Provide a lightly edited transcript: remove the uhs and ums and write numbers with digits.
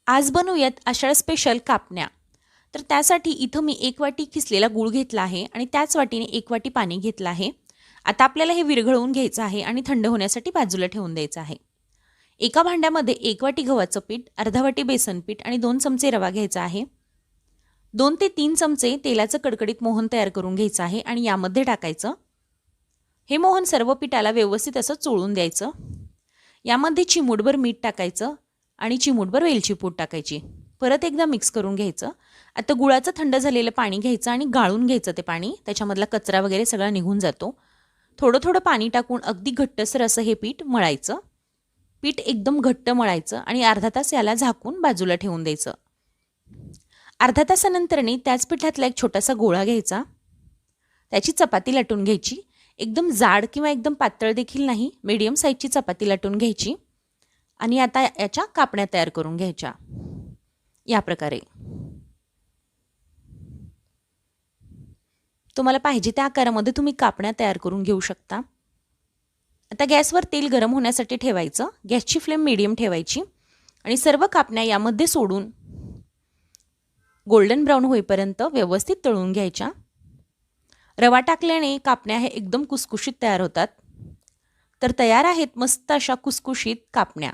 आज बनवूयात आषाढ स्पेशल कापण्या. तर त्यासाठी इथं मी 1 वाटी किसलेला गूळ घेतला आहे आणि त्याच वाटीने 1 वाटी पाणी घेतलं आहे. आता आपल्याला हे विरघळवून घ्यायचं आहे आणि थंड होण्यासाठी बाजूला ठेवून द्यायचं आहे. एका भांड्यामध्ये 1 वाटी गव्हाचं पीठ, अर्धा वाटी बेसन पीठ आणि 2 चमचे रवा घ्यायचा आहे. 2 ते 3 चमचे तेलाचं कडकडीत मोहन तयार करून घ्यायचं आहे आणि यामध्ये टाकायचं. हे मोहन सर्व पिठाला व्यवस्थित असं चोळून द्यायचं. यामध्ये चिमूटभर मीठ टाकायचं आणि चिमूटभर वेलची पूड टाकायची. परत एकदा मिक्स करून घ्यायचं. आता गुळाचं थंड झालेलं पाणी घ्यायचं आणि गाळून घ्यायचं ते पाणी. त्याच्यामधला कचरा वगैरे सगळा निघून जातो. थोडं थोडं पाणी टाकून अगदी घट्टसर असं हे पीठ मळायचं. पीठ एकदम घट्ट मळायचं आणि अर्धा तास याला झाकून बाजूला ठेवून द्यायचं. अर्धा तासानंतरनी त्याच पिठातला एक छोटासा गोळा घ्यायचा. त्याची चपाती लाटून घ्यायची. एकदम जाड किंवा एकदम पातळ देखील नाही, मीडियम साईजची चपाती लाटून घ्यायची आणि आता याच्या कापण्या तयार करून घ्यायच्या. या प्रकारे तुम्हाला पाहिजे त्या आकारामध्ये तुम्ही कापण्या तयार करून घेऊ शकता. आता गॅसवर तेल गरम होण्यासाठी ठेवायचं. गॅसची फ्लेम मीडियम ठेवायची आणि सर्व कापण्या यामध्ये सोडून गोल्डन ब्राऊन होईपर्यंत व्यवस्थित तळून घ्यायच्या. रवा टाकल्याने कापण्या हे एकदम कुसकुशीत तयार होतात. तर तयार आहेत मस्त अशा कुसकुशीत कापण्या.